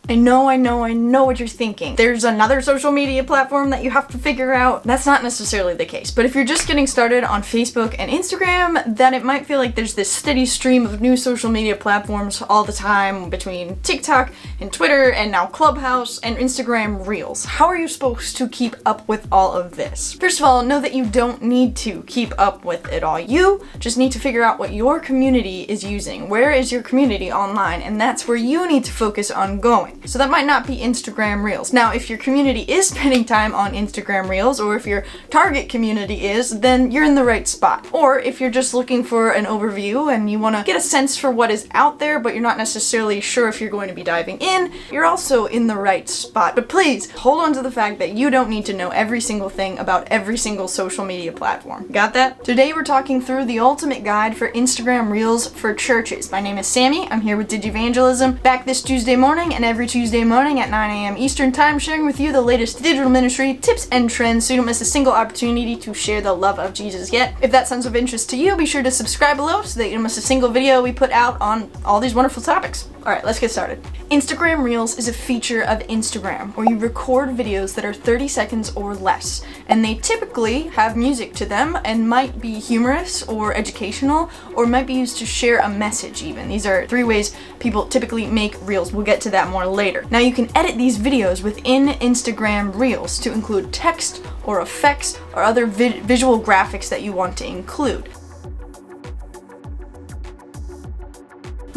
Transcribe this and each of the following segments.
I know what you're thinking. There's another social media platform that you have to figure out. That's not necessarily the case. But if you're just getting started on Facebook and Instagram, then it might feel like there's this steady stream of new social media platforms all the time between TikTok and Twitter and now Clubhouse and Instagram Reels. How are you supposed to keep up with all of this? First of all, know that you don't need to keep up with it all. You just need to figure out what your community is using. Where is your community online? And that's where you need to focus on going. So that might not be Instagram Reels. Now, if your community is spending time on Instagram Reels, or if your target community is, then you're in the right spot. Or if you're just looking for an overview and you want to get a sense for what is out there, but you're not necessarily sure if you're going to be diving in, you're also in the right spot. But please hold on to the fact that you don't need to know every single thing about every single social media platform. Got that? Today we're talking through the ultimate guide for Instagram Reels for churches. My name is Sammy. I'm here with Digivangelism, back this Tuesday morning and every Tuesday morning at 9 a.m. Eastern Time, sharing with you the latest digital ministry tips and trends so you don't miss a single opportunity to share the love of Jesus yet. If that sounds of interest to you, be sure to subscribe below so that you don't miss a single video we put out on all these wonderful topics. Alright, let's get started. Instagram Reels is a feature of Instagram where you record videos that are 30 seconds or less, and they typically have music to them and might be humorous or educational, or might be used to share a message even. These are 3 ways people typically make Reels. We'll get to that more later. Now you can edit these videos within Instagram Reels to include text or effects or other visual graphics that you want to include.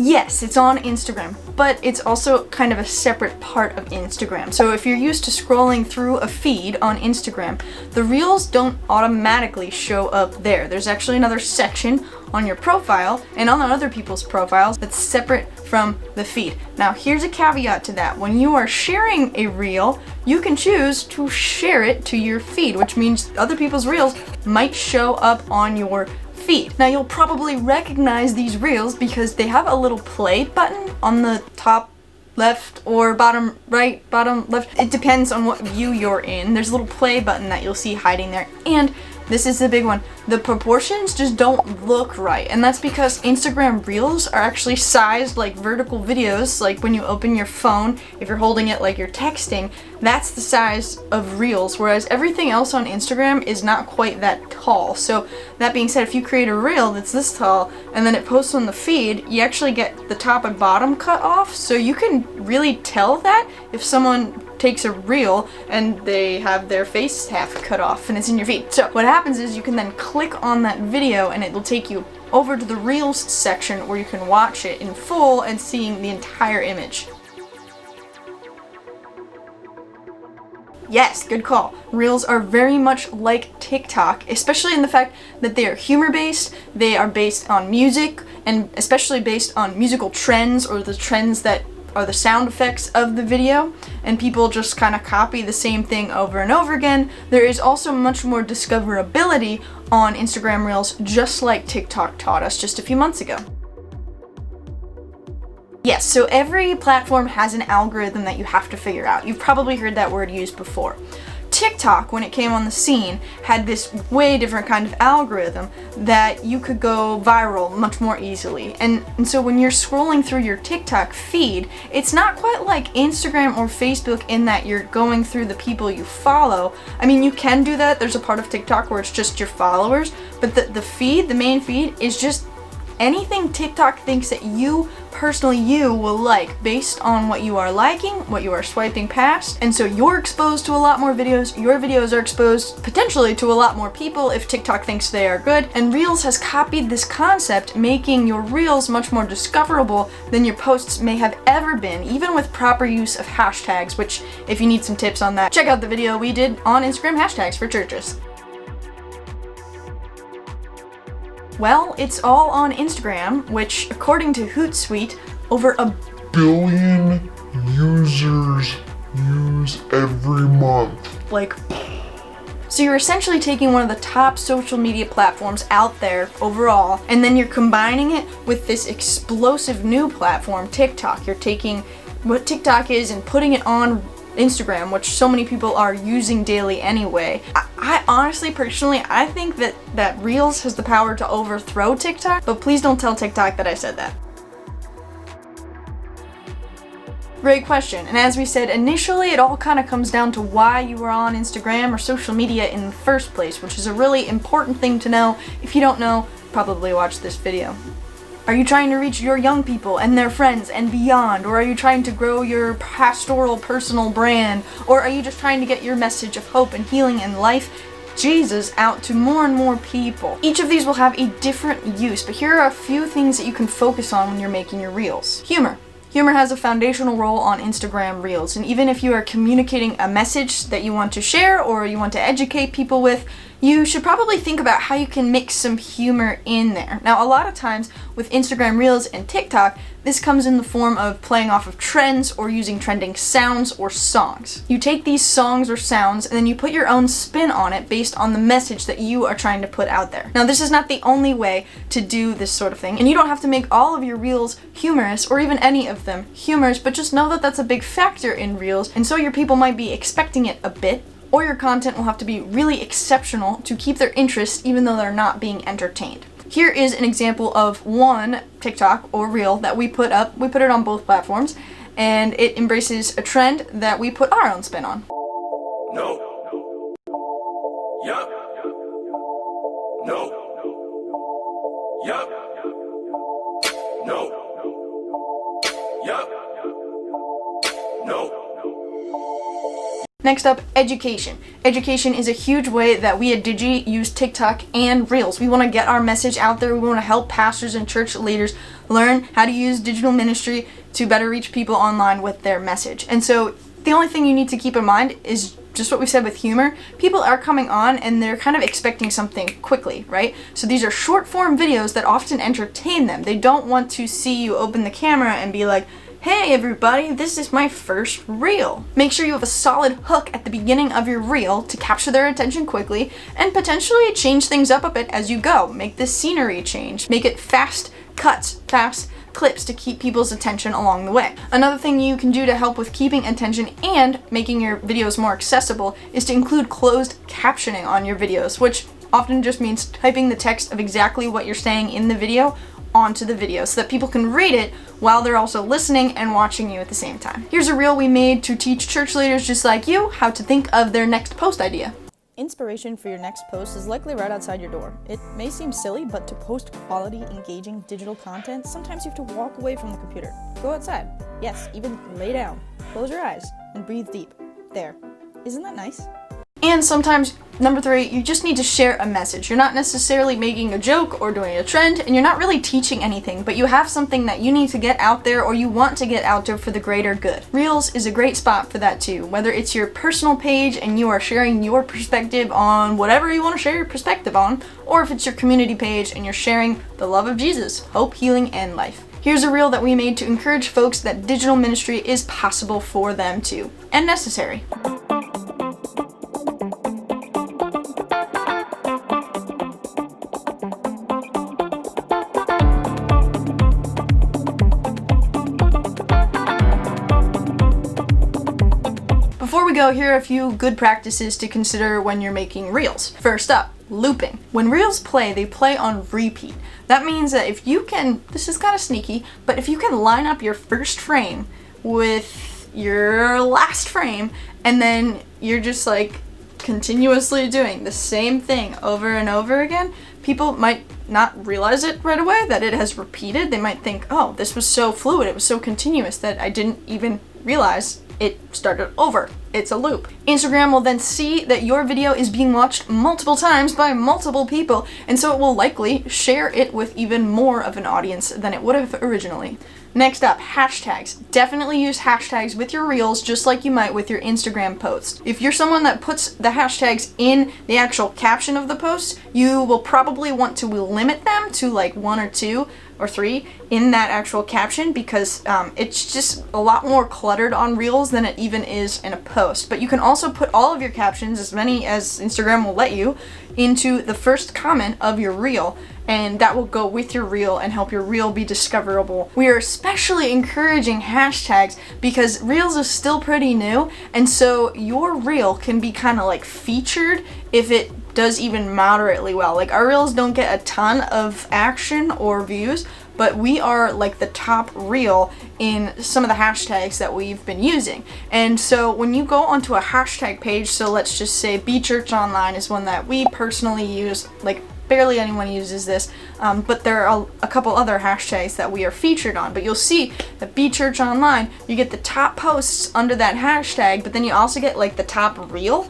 Yes, it's on Instagram, but it's also kind of a separate part of Instagram. So if you're used to scrolling through a feed on Instagram, the Reels don't automatically show up there. There's actually another section on your profile and on other people's profiles that's separate from the feed. Now, here's a caveat to that. When you are sharing a Reel, you can choose to share it to your feed, which means other people's Reels might show up on your feed. Now you'll probably recognize these Reels because they have a little play button on the top left or bottom right, bottom left. It depends on what view you're in. There's a little play button that you'll see hiding there. And this is the big one. The proportions just don't look right. And that's because Instagram Reels are actually sized like vertical videos. Like when you open your phone, if you're holding it like you're texting, that's the size of Reels. Whereas everything else on Instagram is not quite that tall. So that being said, if you create a Reel that's this tall and then it posts on the feed, you actually get the top and bottom cut off. So you can really tell that if someone takes a Reel and they have their face half cut off and it's in your feed. So what happens is you can then click on that video and it will take you over to the Reels section where you can watch it in full and seeing the entire image. Yes, good call. Reels are very much like TikTok, especially in the fact that they are humor-based, they are based on music, and especially based on musical trends or the trends that are the sound effects of the video, and people just kind of copy the same thing over and over again. There is also much more discoverability on Instagram Reels, just like TikTok taught us just a few months ago. Yes, so every platform has an algorithm that you have to figure out. You've probably heard that word used before. TikTok, when it came on the scene, had this way different kind of algorithm that you could go viral much more easily. And so when you're scrolling through your TikTok feed, it's not quite like Instagram or Facebook in that you're going through the people you follow. I mean, you can do that. There's a part of TikTok where it's just your followers, but the feed, the main feed, is just anything TikTok thinks that you will like based on what you are liking, what you are swiping past. And so you're exposed to a lot more videos. Your videos are exposed potentially to a lot more people if TikTok thinks they are good. And Reels has copied this concept, making your Reels much more discoverable than your posts may have ever been, even with proper use of hashtags, which if you need some tips on that, check out the video we did on Instagram hashtags for churches. Well, it's all on Instagram, which, according to Hootsuite, over 1 billion users use every month. Like, so you're essentially taking one of the top social media platforms out there overall, and then you're combining it with this explosive new platform, TikTok. You're taking what TikTok is and putting it on Instagram, which so many people are using daily anyway. I honestly, personally, I think that Reels has the power to overthrow TikTok, but please don't tell TikTok that I said that. Great question. And as we said initially, it all kind of comes down to why you were on Instagram or social media in the first place, which is a really important thing to know. If you don't know, probably watch this video. Are you trying to reach your young people and their friends and beyond? Or are you trying to grow your pastoral personal brand? Or are you just trying to get your message of hope and healing and life, Jesus, out to more and more people? Each of these will have a different use, but here are a few things that you can focus on when you're making your reels. Humor. Humor has a foundational role on Instagram Reels, and even if you are communicating a message that you want to share or you want to educate people with, you should probably think about how you can mix some humor in there. Now, a lot of times with Instagram Reels and TikTok, this comes in the form of playing off of trends or using trending sounds or songs. You take these songs or sounds and then you put your own spin on it based on the message that you are trying to put out there. Now, this is not the only way to do this sort of thing, and you don't have to make all of your Reels humorous or even any of them humorous, but just know that that's a big factor in Reels, and so your people might be expecting it a bit, or your content will have to be really exceptional to keep their interest even though they're not being entertained. Here is an example of one TikTok or Reel that we put up. We put it on both platforms, and it embraces a trend that we put our own spin on. No. Yup. No. Yup. No. Yup. No. Next up, education. Education is a huge way that we at DIGI use TikTok and Reels. We want to get our message out there. We want to help pastors and church leaders learn how to use digital ministry to better reach people online with their message. And so the only thing you need to keep in mind is just what we said with humor. People are coming on and they're kind of expecting something quickly, right? So these are short form videos that often entertain them. They don't want to see you open the camera and be like, hey everybody, this is my first reel. Make sure you have a solid hook at the beginning of your reel to capture their attention quickly and potentially change things up a bit as you go. Make the scenery change. Make it fast cuts, fast clips to keep people's attention along the way. Another thing you can do to help with keeping attention and making your videos more accessible is to include closed captioning on your videos, which often just means typing the text of exactly what you're saying in the video onto the video so that people can read it while they're also listening and watching you at the same time. Here's a reel we made to teach church leaders just like you how to think of their next post idea. Inspiration for your next post is likely right outside your door. It may seem silly, but to post quality, engaging digital content, sometimes you have to walk away from the computer. Go outside. Yes, even lay down. Close your eyes and breathe deep. There. Isn't that nice? And sometimes, number 3, you just need to share a message. You're not necessarily making a joke or doing a trend, and you're not really teaching anything, but you have something that you need to get out there or you want to get out there for the greater good. Reels is a great spot for that too. Whether it's your personal page and you are sharing your perspective on whatever you want to share your perspective on, or if it's your community page and you're sharing the love of Jesus, hope, healing, and life. Here's a reel that we made to encourage folks that digital ministry is possible for them too, and necessary. Before we go, here are a few good practices to consider when you're making reels. First up, looping. When reels play, they play on repeat. That means that if you can, this is kind of sneaky, but if you can line up your first frame with your last frame and then you're just like continuously doing the same thing over and over again, people might not realize it right away that it has repeated. They might think, oh, this was so fluid, it was so continuous that I didn't even realize it started over. It's a loop. Instagram will then see that your video is being watched multiple times by multiple people, and so it will likely share it with even more of an audience than it would have originally. Next up, hashtags. Definitely use hashtags with your reels just like you might with your Instagram post. If you're someone that puts the hashtags in the actual caption of the post, you will probably want to limit them to like 1 or 2 or 3 in that actual caption because it's just a lot more cluttered on reels than it even is in a post. But you can also put all of your captions, as many as Instagram will let you, into the first comment of your reel, and that will go with your reel and help your reel be discoverable. We are especially encouraging hashtags because reels is still pretty new, and so your reel can be kind of like featured if it does even moderately well. Like our reels don't get a ton of action or views, but we are like the top reel in some of the hashtags that we've been using. And so when you go onto a hashtag page, so let's just say Be Church Online is one that we personally use, like barely anyone uses this, but there are a couple other hashtags that we are featured on. But you'll see that Be Church Online, you get the top posts under that hashtag, but then you also get like the top reel,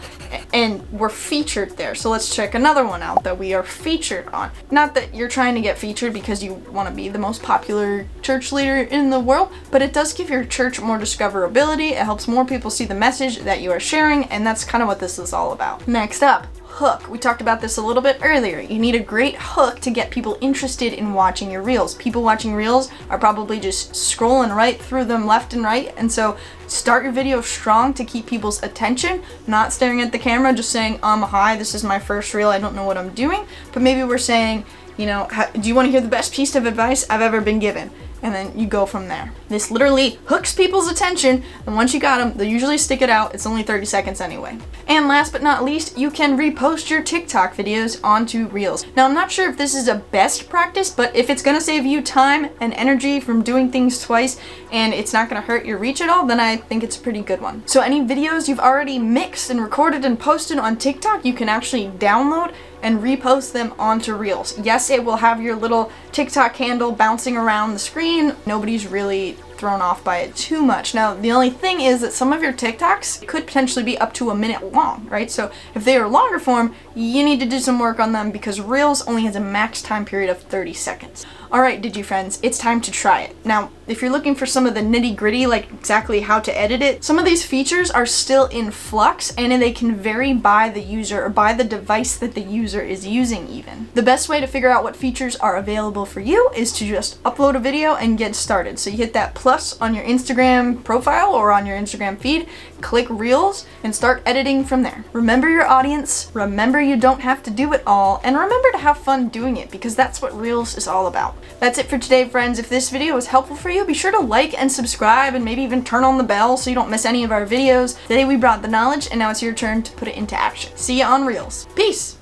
and we're featured there. So let's check another one out that we are featured on. Not that you're trying to get featured because you want to be the most popular church leader in the world, but it does give your church more discoverability. It helps more people see the message that you are sharing, and that's kind of what this is all about. Next up, hook. We talked about this a little bit earlier. You need a great hook to get people interested in watching your reels. People watching reels are probably just scrolling right through them left and right, and so start your video strong to keep people's attention, not staring at the camera just saying, hi, this is my first reel, I don't know what I'm doing, but maybe we're saying, you know, do you want to hear the best piece of advice I've ever been given? And then you go from there. This literally hooks people's attention, and once you got them, they'll usually stick it out. It's only 30 seconds anyway. And last but not least, you can repost your TikTok videos onto Reels. Now, I'm not sure if this is a best practice, but if it's gonna save you time and energy from doing things twice, and it's not gonna hurt your reach at all, then I think it's a pretty good one. So any videos you've already mixed and recorded and posted on TikTok, you can actually download and repost them onto Reels. Yes, it will have your little TikTok handle bouncing around the screen. Nobody's really thrown off by it too much. Now, the only thing is that some of your TikToks could potentially be up to a minute long, right? So if they are longer form, you need to do some work on them because Reels only has a max time period of 30 seconds. All right, Digi friends, it's time to try it. Now, if you're looking for some of the nitty gritty, like exactly how to edit it, some of these features are still in flux and they can vary by the user or by the device that the user is using even. The best way to figure out what features are available for you is to just upload a video and get started. So you hit that plus on your Instagram profile or on your Instagram feed, click Reels, and start editing from there. Remember your audience, remember you don't have to do it all, and remember to have fun doing it because that's what Reels is all about. That's it for today, friends. If this video was helpful for you, be sure to like and subscribe and maybe even turn on the bell so you don't miss any of our videos. Today we brought the knowledge and now it's your turn to put it into action. See ya on Reels. Peace!